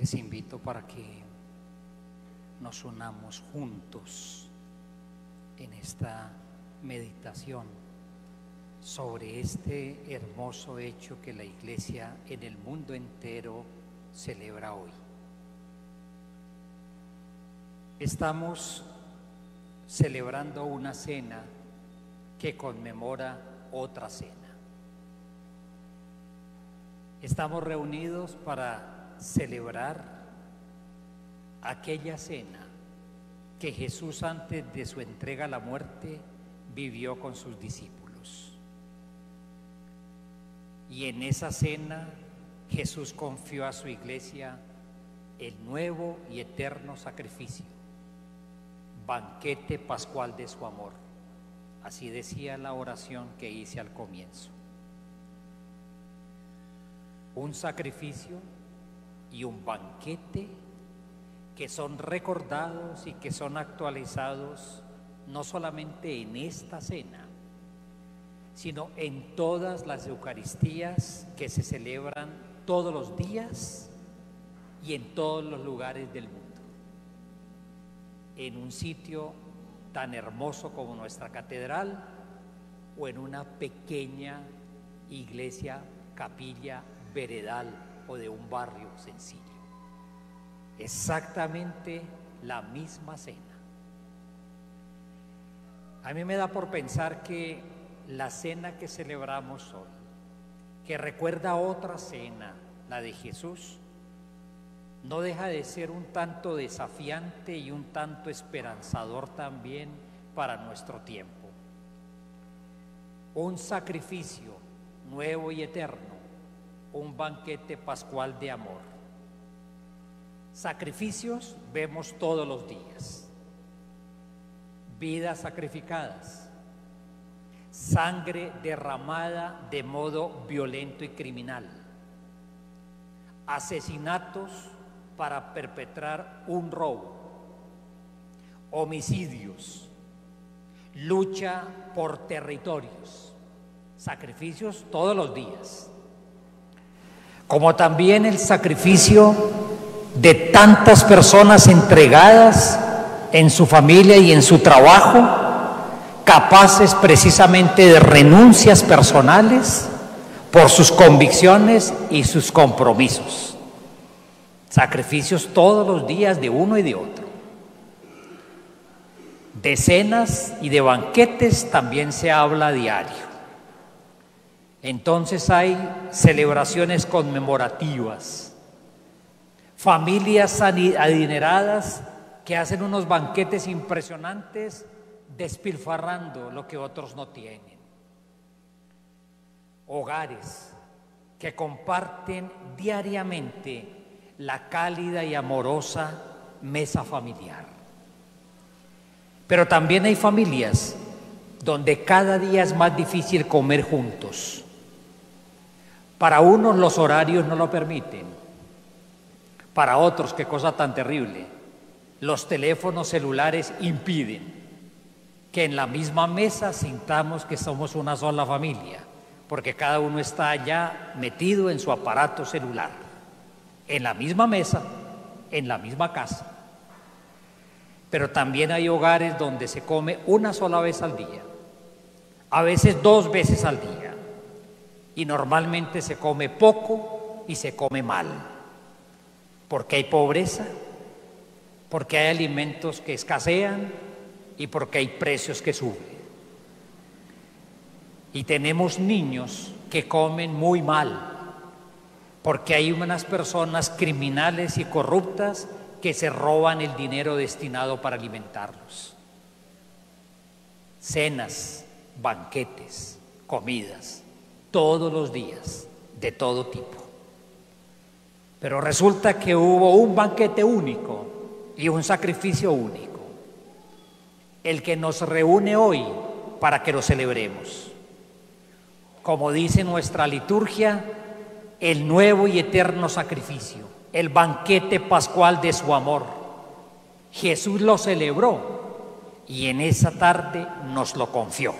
Les invito para que nos unamos juntos en esta meditación sobre este hermoso hecho que la Iglesia en el mundo entero celebra hoy. Estamos celebrando una cena que conmemora otra cena. Estamos reunidos para celebrar aquella cena que Jesús antes de su entrega a la muerte vivió con sus discípulos. Y en esa cena Jesús confió a su iglesia el nuevo y eterno sacrificio, banquete pascual de su amor. Así decía la oración que hice al comienzo. Un sacrificio y un banquete que son recordados y que son actualizados no solamente en esta cena, sino en todas las Eucaristías que se celebran todos los días y en todos los lugares del mundo. En un sitio tan hermoso como nuestra catedral o en una pequeña iglesia, capilla, veredal o de un barrio sencillo. Exactamente la misma cena. A mí me da por pensar que la cena que celebramos hoy, que recuerda otra cena, la de Jesús, no deja de ser un tanto desafiante y un tanto esperanzador también para nuestro tiempo. Un sacrificio nuevo y eterno, un banquete pascual de amor. Sacrificios vemos todos los días, vidas sacrificadas, sangre derramada de modo violento y criminal, asesinatos para perpetrar un robo, homicidios, lucha por territorios, sacrificios todos los días, como también el sacrificio de tantas personas entregadas en su familia y en su trabajo, capaces precisamente de renuncias personales por sus convicciones y sus compromisos. Sacrificios todos los días de uno y de otro. De cenas y de banquetes también se habla a diario. Entonces hay celebraciones conmemorativas, familias adineradas que hacen unos banquetes impresionantes despilfarrando lo que otros no tienen. Hogares que comparten diariamente la cálida y amorosa mesa familiar. Pero también hay familias donde cada día es más difícil comer juntos. Para unos los horarios no lo permiten. Para otros, qué cosa tan terrible, los teléfonos celulares impiden que en la misma mesa sintamos que somos una sola familia, porque cada uno está allá metido en su aparato celular, en la misma mesa, en la misma casa. Pero también hay hogares donde se come una sola vez al día, a veces 2 veces al día, y normalmente se come poco y se come mal, porque hay pobreza, porque hay alimentos que escasean y porque hay precios que suben. Y tenemos niños que comen muy mal, porque hay unas personas criminales y corruptas que se roban el dinero destinado para alimentarlos. Cenas, banquetes, comidas, todos los días, de todo tipo. Pero resulta que hubo un banquete único y un sacrificio único, el que nos reúne hoy para que lo celebremos. Como dice nuestra liturgia, el nuevo y eterno sacrificio, el banquete pascual de su amor. Jesús lo celebró y en esa tarde nos lo confió.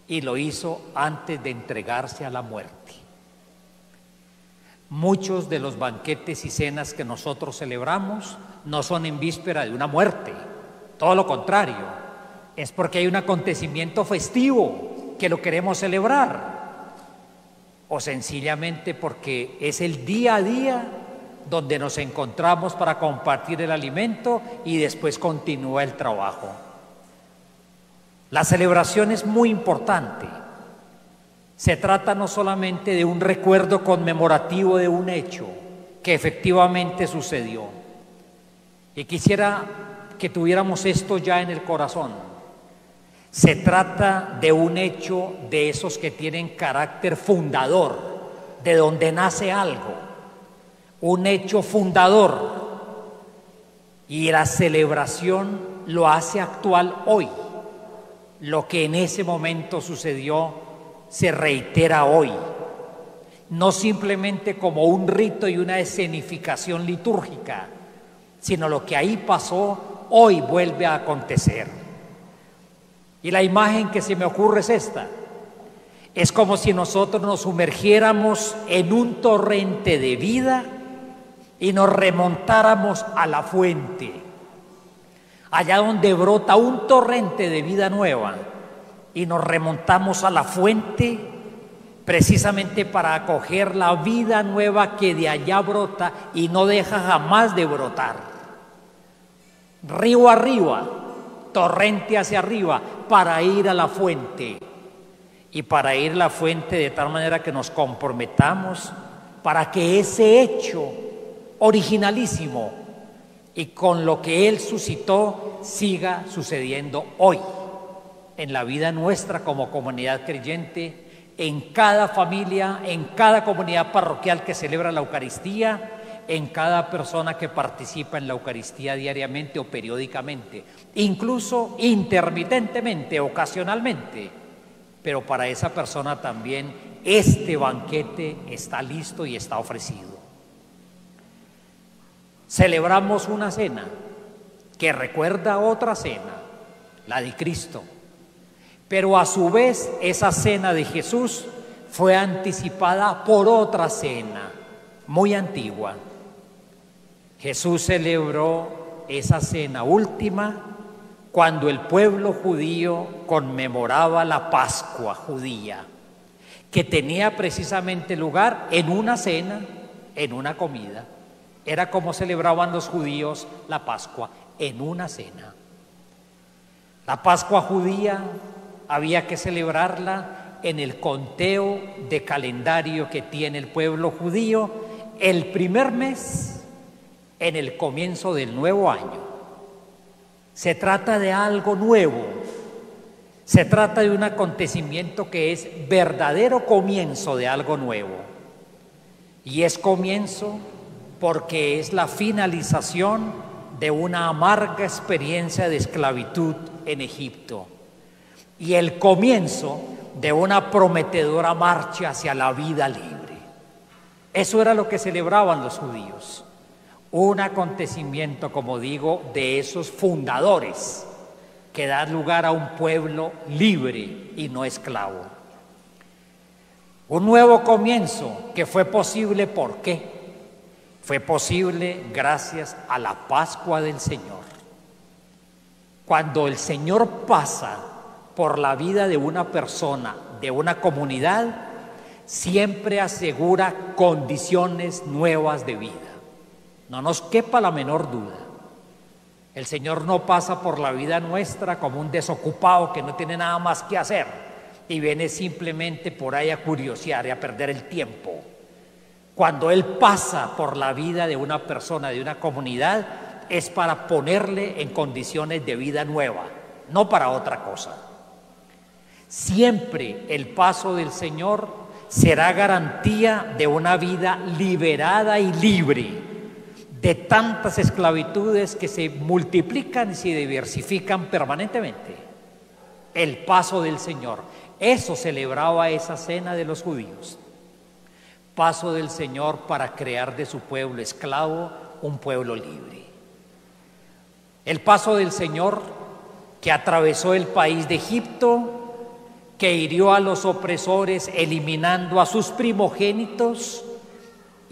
Y lo hizo antes de entregarse a la muerte. Muchos de los banquetes y cenas que nosotros celebramos no son en víspera de una muerte, todo lo contrario, es porque hay un acontecimiento festivo que lo queremos celebrar, o sencillamente porque es el día a día donde nos encontramos para compartir el alimento y después continúa el trabajo. La celebración es muy importante. Se trata no solamente de un recuerdo conmemorativo de un hecho que efectivamente sucedió. Y quisiera que tuviéramos esto ya en el corazón. Se trata de un hecho de esos que tienen carácter fundador, de donde nace algo, un hecho fundador, y la celebración lo hace actual hoy. Lo que en ese momento sucedió se reitera hoy, no simplemente como un rito y una escenificación litúrgica, sino lo que ahí pasó, hoy vuelve a acontecer. Y la imagen que se me ocurre es esta: es como si nosotros nos sumergiéramos en un torrente de vida y nos remontáramos a la fuente, allá donde brota un torrente de vida nueva, y nos remontamos a la fuente precisamente para acoger la vida nueva que de allá brota y no deja jamás de brotar. Río arriba, torrente hacia arriba, para ir a la fuente. Y para ir a la fuente de tal manera que nos comprometamos para que ese hecho originalísimo y con lo que Él suscitó siga sucediendo hoy en la vida nuestra como comunidad creyente, en cada familia, en cada comunidad parroquial que celebra la Eucaristía, en cada persona que participa en la Eucaristía diariamente o periódicamente, incluso intermitentemente, ocasionalmente, pero para esa persona también este banquete está listo y está ofrecido. Celebramos una cena que recuerda otra cena, la de Cristo, pero a su vez esa cena de Jesús fue anticipada por otra cena muy antigua. Jesús celebró esa cena última cuando el pueblo judío conmemoraba la Pascua judía, que tenía precisamente lugar en una cena, en una comida. Era como celebraban los judíos la Pascua, en una cena. La Pascua judía había que celebrarla en el conteo de calendario que tiene el pueblo judío el primer mes, en el comienzo del nuevo año. Se trata de algo nuevo, se trata de un acontecimiento que es verdadero comienzo de algo nuevo. Y es comienzo porque es la finalización de una amarga experiencia de esclavitud en Egipto y el comienzo de una prometedora marcha hacia la vida libre. Eso era lo que celebraban los judíos. Un acontecimiento, como digo, de esos fundadores que dan lugar a un pueblo libre y no esclavo. Un nuevo comienzo que fue posible, ¿por qué? Fue posible gracias a la Pascua del Señor. Cuando el Señor pasa por la vida de una persona, de una comunidad, siempre asegura condiciones nuevas de vida. No nos quepa la menor duda. El Señor no pasa por la vida nuestra como un desocupado que no tiene nada más que hacer y viene simplemente por ahí a curiosear y a perder el tiempo. Cuando Él pasa por la vida de una persona, de una comunidad, es para ponerle en condiciones de vida nueva, no para otra cosa. Siempre el paso del Señor será garantía de una vida liberada y libre de tantas esclavitudes que se multiplican y se diversifican permanentemente. El paso del Señor, eso celebraba esa cena de los judíos. Paso del Señor para crear de su pueblo esclavo un pueblo libre. El paso del Señor que atravesó el país de Egipto, que hirió a los opresores eliminando a sus primogénitos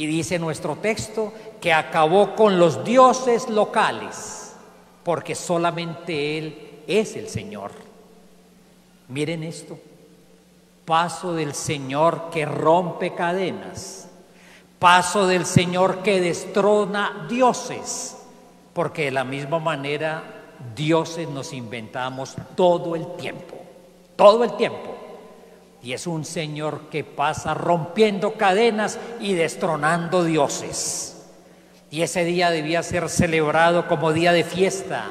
Y dice nuestro texto que acabó con los dioses locales, porque solamente Él es el Señor. Miren esto, paso del Señor que rompe cadenas, paso del Señor que destrona dioses, porque de la misma manera dioses nos inventamos todo el tiempo, y es un Señor que pasa rompiendo cadenas y destronando dioses. Y ese día debía ser celebrado como día de fiesta,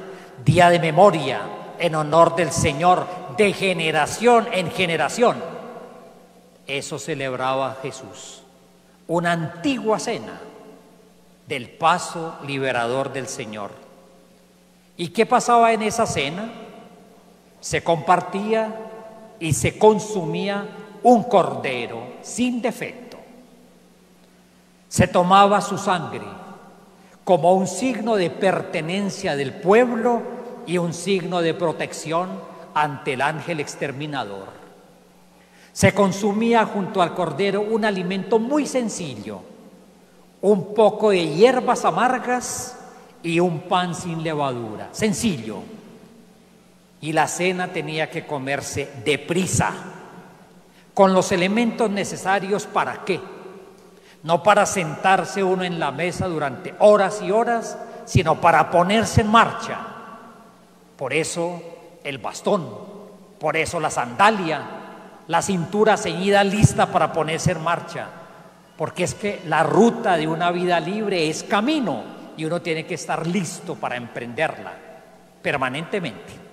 día de memoria, en honor del Señor, de generación en generación. Eso celebraba Jesús, una antigua cena del paso liberador del Señor. ¿Y qué pasaba en esa cena? Se compartía y se consumía un cordero sin defecto. Se tomaba su sangre como un signo de pertenencia del pueblo y un signo de protección ante el ángel exterminador. Se consumía junto al cordero un alimento muy sencillo, un poco de hierbas amargas y un pan sin levadura, sencillo. Y la cena tenía que comerse deprisa, con los elementos necesarios. ¿Para qué? No para sentarse uno en la mesa durante horas y horas, sino para ponerse en marcha. Por eso el bastón, por eso la sandalia, la cintura ceñida lista para ponerse en marcha, porque es que la ruta de una vida libre es camino y uno tiene que estar listo para emprenderla permanentemente.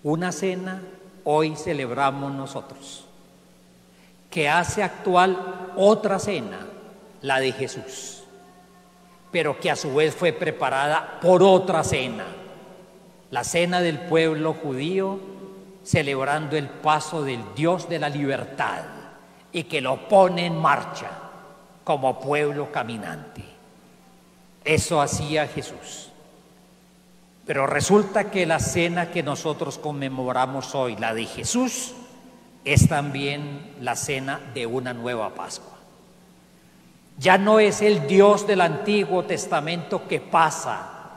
Una cena hoy celebramos nosotros, que hace actual otra cena, la de Jesús, pero que a su vez fue preparada por otra cena, la cena del pueblo judío, celebrando el paso del Dios de la libertad y que lo pone en marcha como pueblo caminante. Eso hacía Jesús. Pero resulta que la cena que nosotros conmemoramos hoy, la de Jesús, es también la cena de una nueva Pascua. Ya no es el Dios del Antiguo Testamento que pasa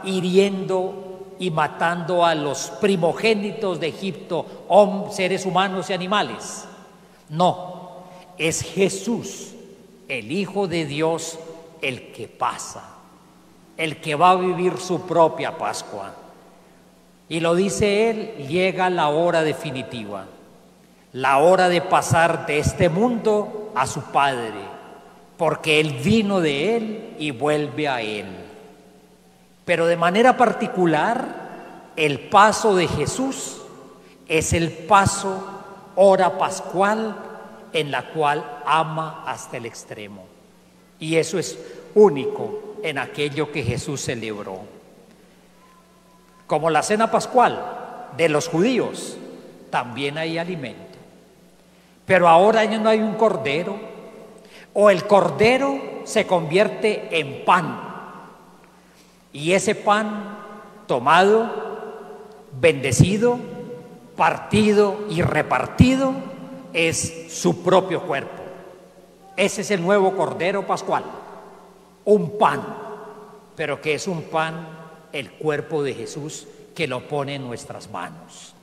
hiriendo y matando a los primogénitos de Egipto, seres humanos y animales. No, es Jesús, el Hijo de Dios, el que pasa, el que va a vivir su propia Pascua. Y lo dice él, llega la hora definitiva, la hora de pasar de este mundo a su Padre, porque él vino de él y vuelve a él. Pero de manera particular, el paso de Jesús es el paso, hora pascual, en la cual ama hasta el extremo. Y eso es único en aquello que Jesús celebró. Como la cena pascual de los judíos, también hay alimento. Pero ahora ya no hay un cordero, o el cordero se convierte en pan. Y ese pan tomado, bendecido, partido y repartido es su propio cuerpo. Ese es el nuevo cordero pascual, un pan, pero que es un pan, el cuerpo de Jesús, que lo pone en nuestras manos.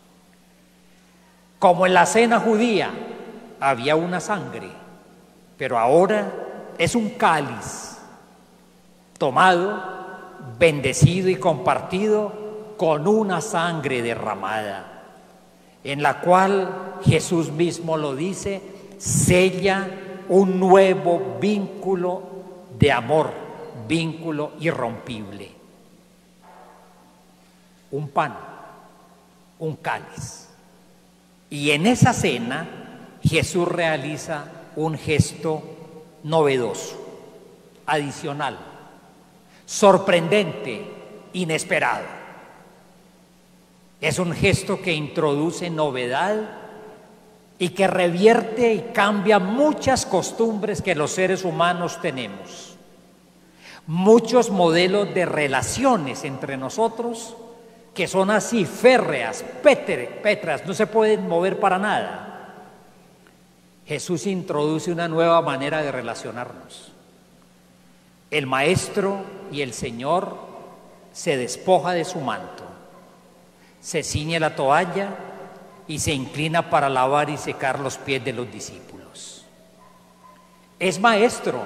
Como en la cena judía había una sangre, pero ahora es un cáliz tomado, bendecido y compartido con una sangre derramada, en la cual Jesús mismo lo dice, sella un nuevo vínculo de amor, vínculo irrompible. Un pan, un cáliz. Y en esa cena Jesús realiza un gesto novedoso, adicional, sorprendente, inesperado. Es un gesto que introduce novedad y que revierte y cambia muchas costumbres que los seres humanos tenemos. Muchos modelos de relaciones entre nosotros que son así férreas, pétreas, no se pueden mover para nada. Jesús introduce una nueva manera de relacionarnos. El Maestro y el Señor se despoja de su manto, se ciñe la toalla y se inclina para lavar y secar los pies de los discípulos. Es Maestro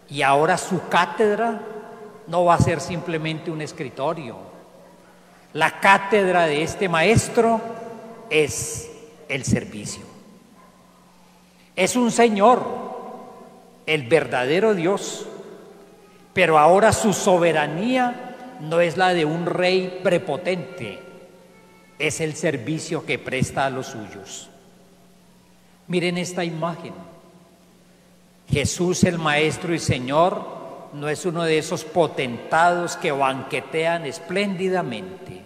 y ahora su cátedra no va a ser simplemente un escritorio. La cátedra de este Maestro es el servicio. Es un Señor, el verdadero Dios, pero ahora su soberanía no es la de un rey prepotente, es el servicio que presta a los suyos. Miren esta imagen. Jesús, el Maestro y Señor, no es uno de esos potentados que banquetean espléndidamente.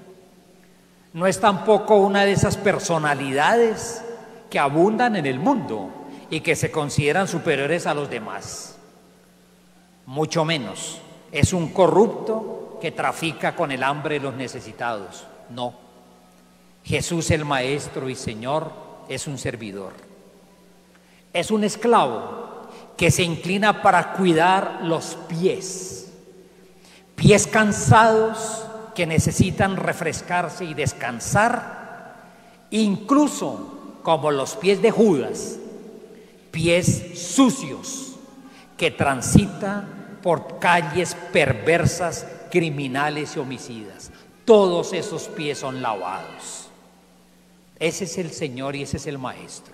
No es tampoco una de esas personalidades que abundan en el mundo y que se consideran superiores a los demás. Mucho menos. Es un corrupto que trafica con el hambre de los necesitados. No. Jesús, el Maestro y Señor, es un servidor. Es un esclavo que se inclina para cuidar los pies. Pies cansados que necesitan refrescarse y descansar, incluso como los pies de Judas, pies sucios que transitan por calles perversas, criminales y homicidas. Todos esos pies son lavados. Ese es el Señor y ese es el Maestro.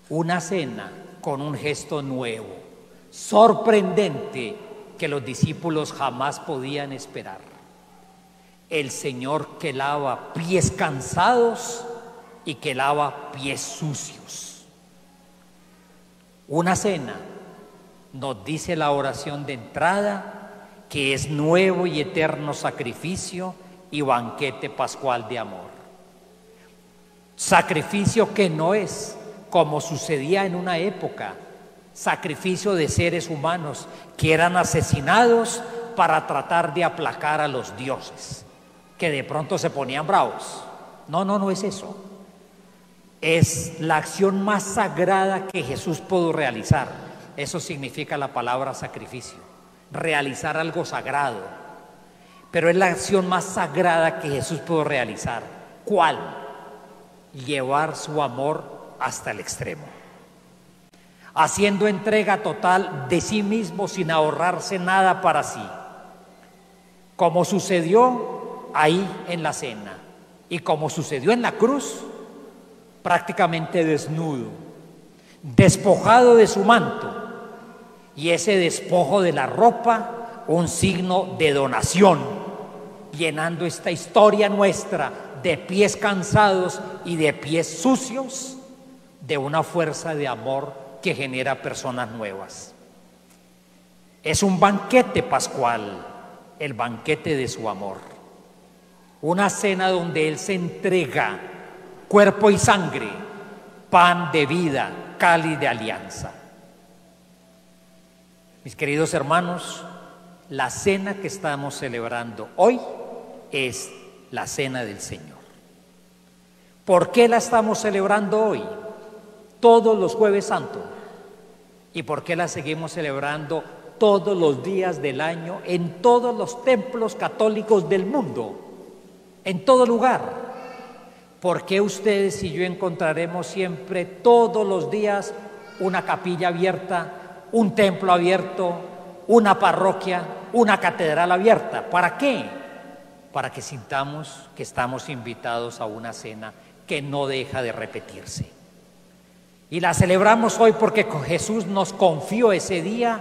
Una cena con un gesto nuevo, sorprendente, que los discípulos jamás podían esperar. El Señor que lava pies cansados y que lava pies sucios. Una cena, nos dice la oración de entrada, que es nuevo y eterno sacrificio y banquete pascual de amor. Sacrificio que no es, como sucedía en una época, sacrificio de seres humanos que eran asesinados para tratar de aplacar a los dioses, que de pronto se ponían bravos. No es eso. Es la acción más sagrada que Jesús pudo realizar. Eso significa la palabra sacrificio, realizar algo sagrado. Pero es la acción más sagrada que Jesús pudo realizar. ¿Cuál? Llevar su amor hasta el extremo, haciendo entrega total de sí mismo sin ahorrarse nada para sí, como sucedió ahí en la cena y como sucedió en la cruz, prácticamente desnudo, despojado de su manto, y ese despojo de la ropa, un signo de donación, llenando esta historia nuestra de pies cansados y de pies sucios, de una fuerza de amor que genera personas nuevas. Es un banquete pascual, el banquete de su amor. Una cena donde Él se entrega cuerpo y sangre, pan de vida, cáliz de alianza. Mis queridos hermanos, la cena que estamos celebrando hoy es la cena del Señor. ¿Por qué la estamos celebrando hoy? Todos los jueves santos. ¿Y por qué la seguimos celebrando todos los días del año en todos los templos católicos del mundo, en todo lugar? ¿Por qué ustedes y yo encontraremos siempre todos los días una capilla abierta, un templo abierto, una parroquia, una catedral abierta? ¿Para qué? Para que sintamos que estamos invitados a una cena que no deja de repetirse. Y la celebramos hoy porque Jesús nos confió ese día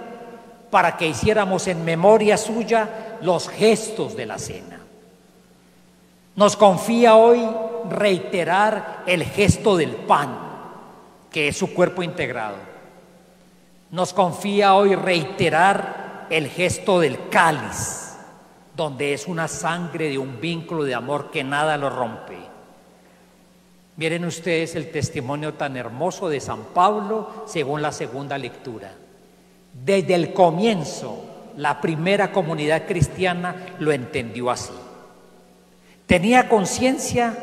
para que hiciéramos en memoria suya los gestos de la cena. Nos confía hoy reiterar el gesto del pan, que es su cuerpo integrado. Nos confía hoy reiterar el gesto del cáliz, donde es una sangre de un vínculo de amor que nada lo rompe. Miren ustedes el testimonio tan hermoso de San Pablo según la segunda lectura. Desde el comienzo, la primera comunidad cristiana lo entendió así. Tenía conciencia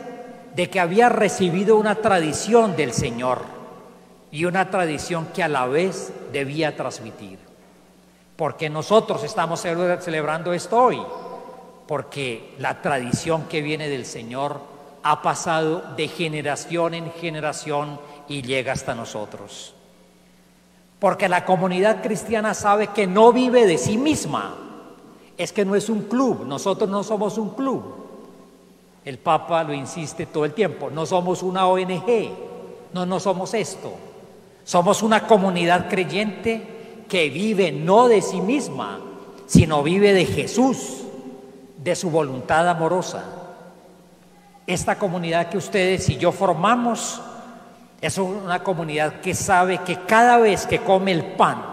de que había recibido una tradición del Señor, y una tradición que a la vez debía transmitir. Porque nosotros estamos celebrando esto hoy, porque la tradición que viene del Señor ha pasado de generación en generación y llega hasta nosotros. Porque la comunidad cristiana sabe que no vive de sí misma, es que no es un club, nosotros no somos un club. El Papa lo insiste todo el tiempo, no somos una ONG, no somos esto. Somos una comunidad creyente que vive no de sí misma, sino vive de Jesús, de su voluntad amorosa. Esta comunidad que ustedes y yo formamos es una comunidad que sabe que cada vez que come el pan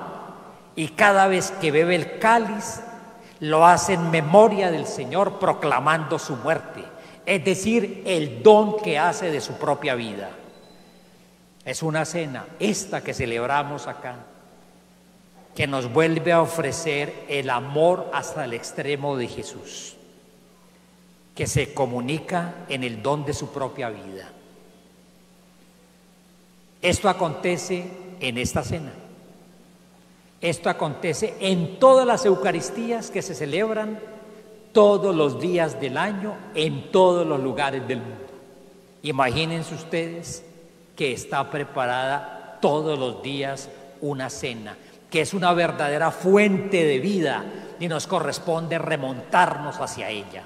y cada vez que bebe el cáliz, lo hace en memoria del Señor, proclamando su muerte, es decir, el don que hace de su propia vida. Es una cena, esta que celebramos acá, que nos vuelve a ofrecer el amor hasta el extremo de Jesús, que se comunica en el don de su propia vida. Esto acontece en esta cena. Esto acontece en todas las Eucaristías que se celebran todos los días del año en todos los lugares del mundo. Imagínense ustedes que está preparada todos los días una cena, que es una verdadera fuente de vida y nos corresponde remontarnos hacia ella.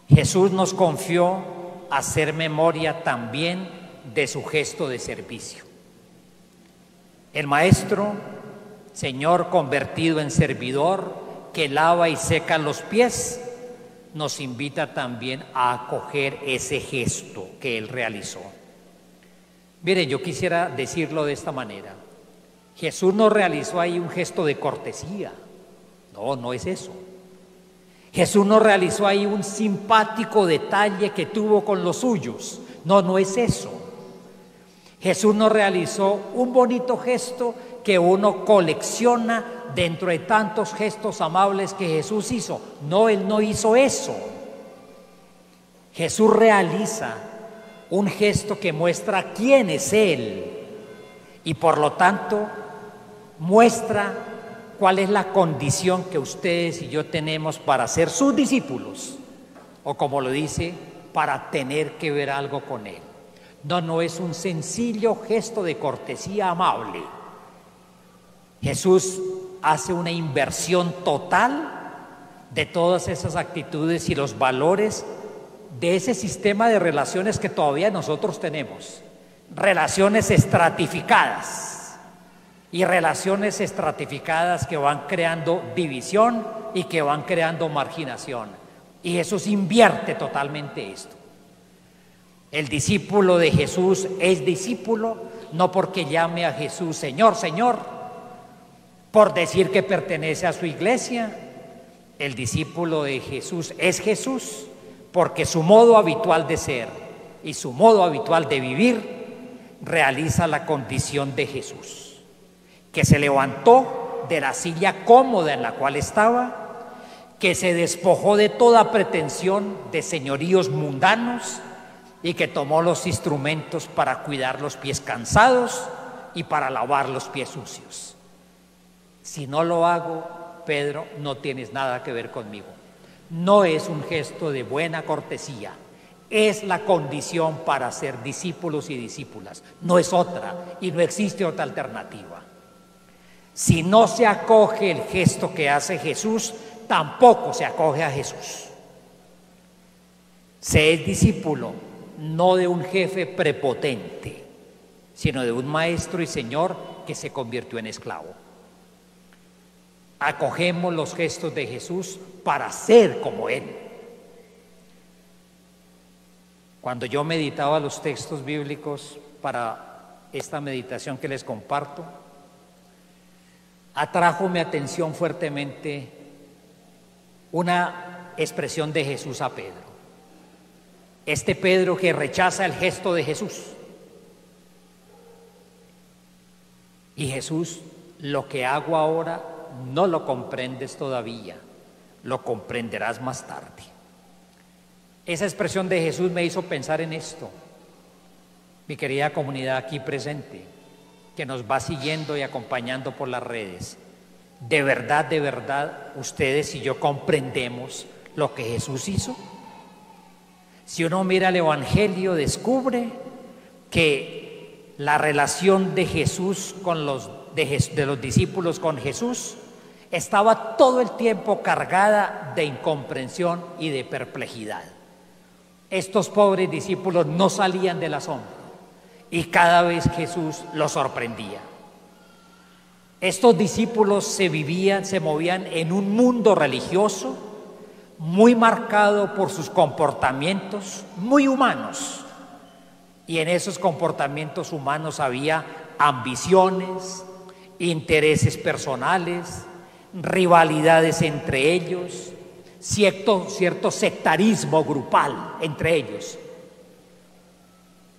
Jesús nos confió hacer memoria también de su gesto de servicio. El Maestro, Señor convertido en servidor, que lava y seca los pies, nos invita también a acoger ese gesto que Él realizó. Mire, yo quisiera decirlo de esta manera. Jesús no realizó ahí un gesto de cortesía. No es eso. Jesús no realizó ahí un simpático detalle que tuvo con los suyos. No es eso. Jesús no realizó un bonito gesto que uno colecciona dentro de tantos gestos amables que Jesús hizo. No, Él no hizo eso. Jesús realiza un gesto que muestra quién es Él y por lo tanto muestra cuál es la condición que ustedes y yo tenemos para ser sus discípulos, o como lo dice, para tener que ver algo con Él. No es un sencillo gesto de cortesía amable. Jesús hace una inversión total de todas esas actitudes y los valores de ese sistema de relaciones que todavía nosotros tenemos, relaciones estratificadas y relaciones estratificadas que van creando división y que van creando marginación, y Jesús invierte totalmente esto. El discípulo de Jesús es discípulo no porque llame a Jesús Señor, Señor, por decir que pertenece a su iglesia. El discípulo de Jesús es Jesús porque su modo habitual de ser y su modo habitual de vivir realiza la condición de Jesús, que se levantó de la silla cómoda en la cual estaba, que se despojó de toda pretensión de señoríos mundanos y que tomó los instrumentos para cuidar los pies cansados y para lavar los pies sucios. Si no lo hago, Pedro, no tienes nada que ver conmigo. No es un gesto de buena cortesía, es la condición para ser discípulos y discípulas, no es otra y no existe otra alternativa. Si no se acoge el gesto que hace Jesús, tampoco se acoge a Jesús. Se es discípulo no de un jefe prepotente, sino de un maestro y señor que se convirtió en esclavo. Acogemos los gestos de Jesús para ser como Él. Cuando yo meditaba los textos bíblicos para esta meditación que les comparto, atrajo mi atención fuertemente una expresión de Jesús a Pedro. Este Pedro que rechaza el gesto de Jesús. Y Jesús, lo que hago ahora no lo comprendes todavía, lo comprenderás más tarde. Esa expresión de Jesús me hizo pensar en esto. mi querida comunidad aquí presente, que nos va siguiendo y acompañando por las redes, de verdad, ustedes y yo comprendemos lo que Jesús hizo. Si uno mira el Evangelio, descubre que la relación de Jesús con de los discípulos con Jesús estaba todo el tiempo cargada de incomprensión y de perplejidad. Estos pobres discípulos no salían del asombro y cada vez Jesús los sorprendía. Estos discípulos se movían en un mundo religioso muy marcado por sus comportamientos muy humanos. Y en esos comportamientos humanos había ambiciones, intereses personales, rivalidades entre ellos, cierto sectarismo grupal entre ellos,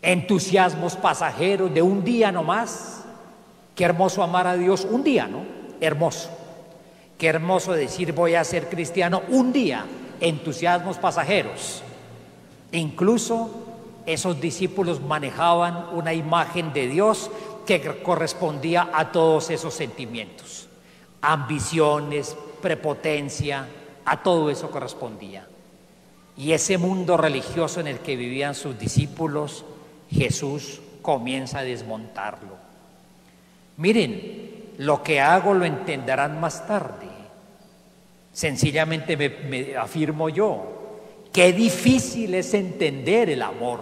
entusiasmos pasajeros de un día nomás. Qué hermoso amar a Dios un día, ¿no? Hermoso. Qué hermoso decir voy a ser cristiano un día. Entusiasmos pasajeros. Incluso esos discípulos manejaban una imagen de Dios que correspondía a todos esos sentimientos. Ambiciones, prepotencia, a todo eso correspondía. Y ese mundo religioso en el que vivían sus discípulos, Jesús comienza a desmontarlo. Miren, lo que hago lo entenderán más tarde. Sencillamente me afirmo yo, qué difícil es entender el amor.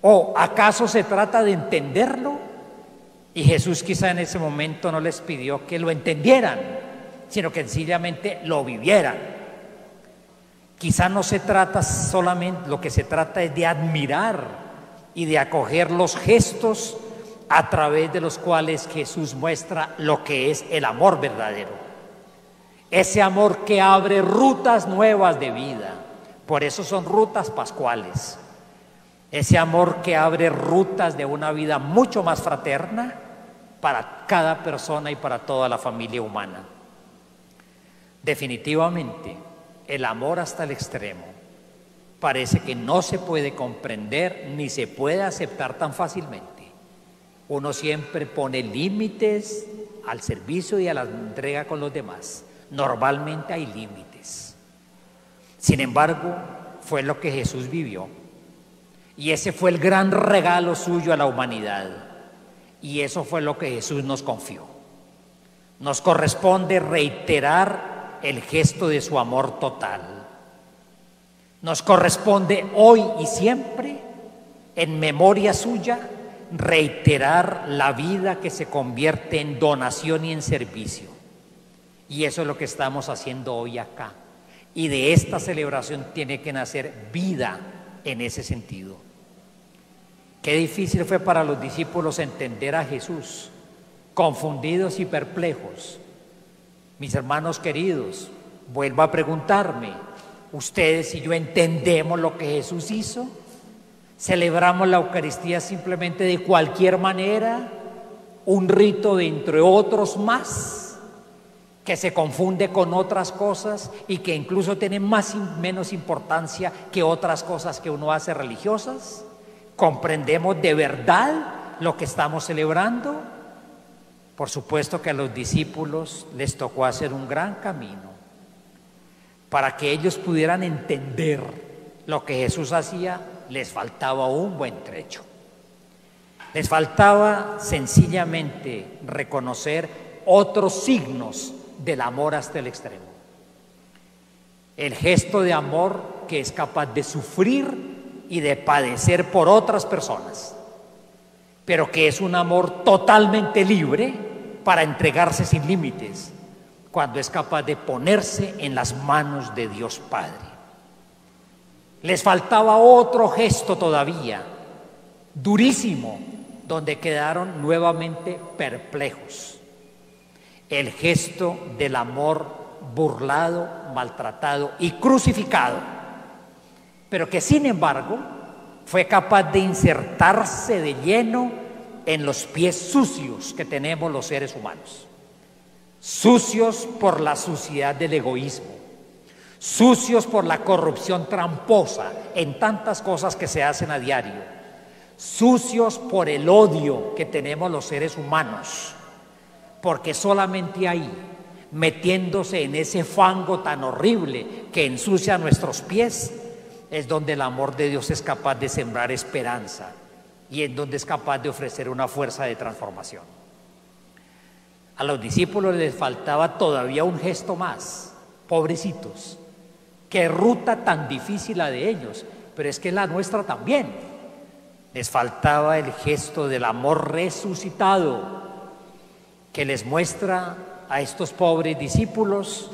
¿O acaso se trata de entenderlo? Y Jesús quizá en ese momento no les pidió que lo entendieran, sino que sencillamente lo vivieran. Quizá no se trata solamente, lo que se trata es de admirar y de acoger los gestos a través de los cuales Jesús muestra lo que es el amor verdadero. Ese amor que abre rutas nuevas de vida. Por eso son rutas pascuales. Ese amor que abre rutas de una vida mucho más fraterna para cada persona y para toda la familia humana. Definitivamente, el amor hasta el extremo parece que no se puede comprender ni se puede aceptar tan fácilmente. Uno siempre pone límites al servicio y a la entrega con los demás. Normalmente hay límites. Sin embargo, fue lo que Jesús vivió. Y ese fue el gran regalo suyo a la humanidad. Y eso fue lo que Jesús nos confió. Nos corresponde reiterar el gesto de su amor total. Nos corresponde hoy y siempre, en memoria suya, reiterar la vida que se convierte en donación y en servicio. Y eso es lo que estamos haciendo hoy acá. Y de esta celebración tiene que nacer vida en ese sentido. Qué difícil fue para los discípulos entender a Jesús, confundidos y perplejos. Mis hermanos queridos, vuelvo a preguntarme, ¿ustedes y yo entendemos lo que Jesús hizo? ¿Celebramos la Eucaristía simplemente de cualquier manera? ¿Un rito de entre otros más que se confunde con otras cosas y que incluso tiene menos importancia que otras cosas que uno hace religiosas? ¿Comprendemos de verdad lo que estamos celebrando? Por supuesto que a los discípulos les tocó hacer un gran camino para que ellos pudieran entender lo que Jesús hacía. Les faltaba un buen trecho. Les faltaba sencillamente reconocer otros signos del amor hasta el extremo. El gesto de amor que es capaz de sufrir y de padecer por otras personas, pero que es un amor totalmente libre para entregarse sin límites, cuando es capaz de ponerse en las manos de Dios Padre. Les faltaba otro gesto todavía, durísimo, donde quedaron nuevamente perplejos. El gesto del amor burlado, maltratado y crucificado, pero que sin embargo fue capaz de insertarse de lleno en los pies sucios que tenemos los seres humanos. Sucios por la suciedad del egoísmo, sucios por la corrupción tramposa en tantas cosas que se hacen a diario, sucios por el odio que tenemos los seres humanos, porque solamente ahí, metiéndose en ese fango tan horrible que ensucia nuestros pies, es donde el amor de Dios es capaz de sembrar esperanza y en donde es capaz de ofrecer una fuerza de transformación. A los discípulos les faltaba todavía un gesto más, pobrecitos. Qué ruta tan difícil la de ellos, pero es que la nuestra también. Les faltaba el gesto del amor resucitado que les muestra a estos pobres discípulos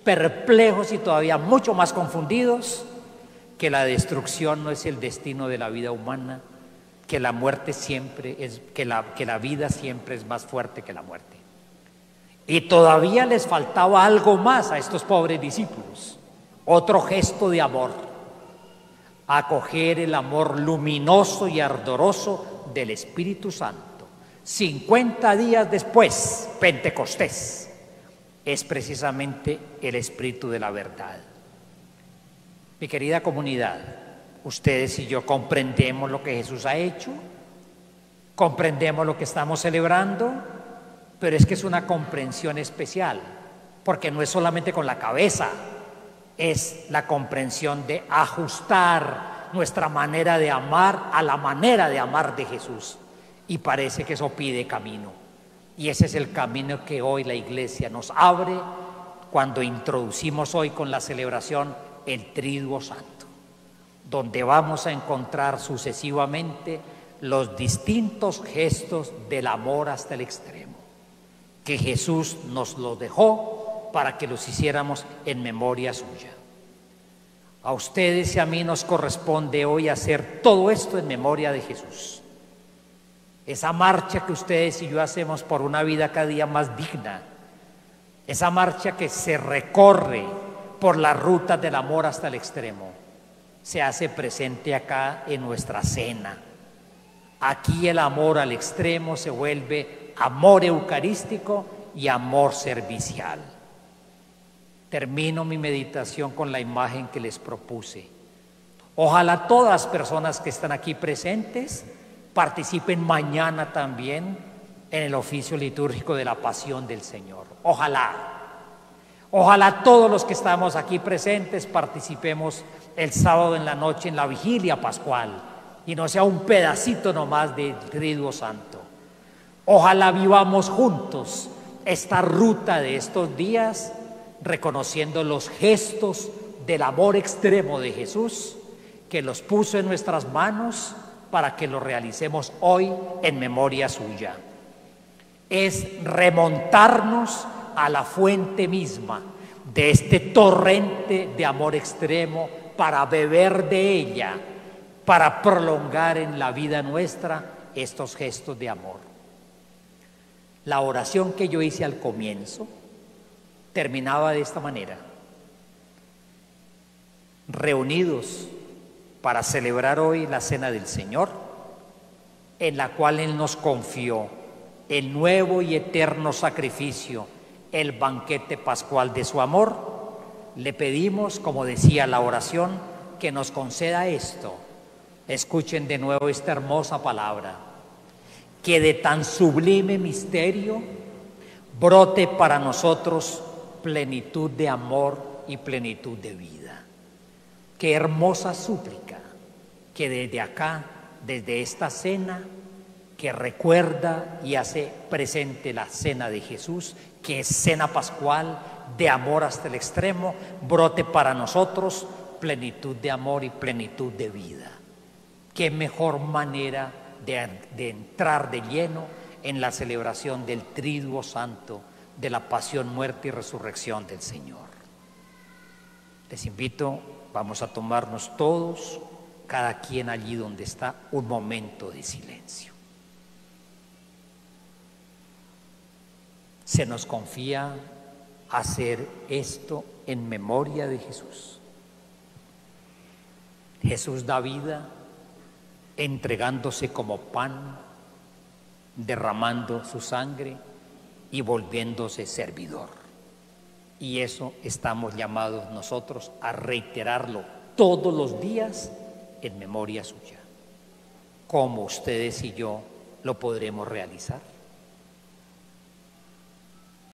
perplejos y todavía mucho más confundidos, que la destrucción no es el destino de la vida humana, que la muerte siempre es, que la vida siempre es más fuerte que la muerte. Y todavía les faltaba algo más a estos pobres discípulos, otro gesto de amor, acoger el amor luminoso y ardoroso del Espíritu Santo. 50 días después, Pentecostés, es precisamente el Espíritu de la verdad. Mi querida comunidad, ustedes y yo comprendemos lo que Jesús ha hecho, comprendemos lo que estamos celebrando, pero es que es una comprensión especial, porque no es solamente con la cabeza, es la comprensión de ajustar nuestra manera de amar a la manera de amar de Jesús. Y parece que eso pide camino. Y ese es el camino que hoy la Iglesia nos abre cuando introducimos hoy con la celebración el Triduo Santo, donde vamos a encontrar sucesivamente los distintos gestos del amor hasta el extremo, que Jesús nos los dejó para que los hiciéramos en memoria suya. A ustedes y a mí nos corresponde hoy hacer todo esto en memoria de Jesús. Esa marcha que ustedes y yo hacemos por una vida cada día más digna, esa marcha que se recorre por la ruta del amor hasta el extremo, se hace presente acá en nuestra cena. Aquí el amor al extremo se vuelve amor eucarístico y amor servicial. Termino mi meditación con la imagen que les propuse. Ojalá todas las personas que están aquí presentes participen mañana también en el oficio litúrgico de la Pasión del Señor. Ojalá todos los que estamos aquí presentes participemos el sábado en la noche en la vigilia pascual y no sea un pedacito nomás del Triduo Santo. Ojalá vivamos juntos esta ruta de estos días, reconociendo los gestos del amor extremo de Jesús, que los puso en nuestras manos para que lo realicemos hoy en memoria suya. Es remontarnos a la fuente misma de este torrente de amor extremo para beber de ella, para prolongar en la vida nuestra estos gestos de amor. La oración que yo hice al comienzo terminaba de esta manera: reunidos para celebrar hoy la Cena del Señor, en la cual Él nos confió el nuevo y eterno sacrificio, el banquete pascual de su amor, le pedimos, como decía la oración, que nos conceda esto. Escuchen de nuevo esta hermosa palabra: que de tan sublime misterio brote para nosotros plenitud de amor y plenitud de vida. Qué hermosa súplica que desde acá, desde esta cena, que recuerda y hace presente la cena de Jesús, que es cena pascual de amor hasta el extremo, brote para nosotros plenitud de amor y plenitud de vida. Qué mejor manera de entrar de lleno en la celebración del Triduo Santo, de la pasión, muerte y resurrección del Señor. Les invito, vamos a tomarnos todos, cada quien allí donde está, un momento de silencio. Se nos confía hacer esto en memoria de Jesús. Jesús da vida entregándose como pan, derramando su sangre y volviéndose servidor. Y eso estamos llamados nosotros a reiterarlo todos los días en memoria suya. ¿cómo ustedes y yo lo podremos realizar?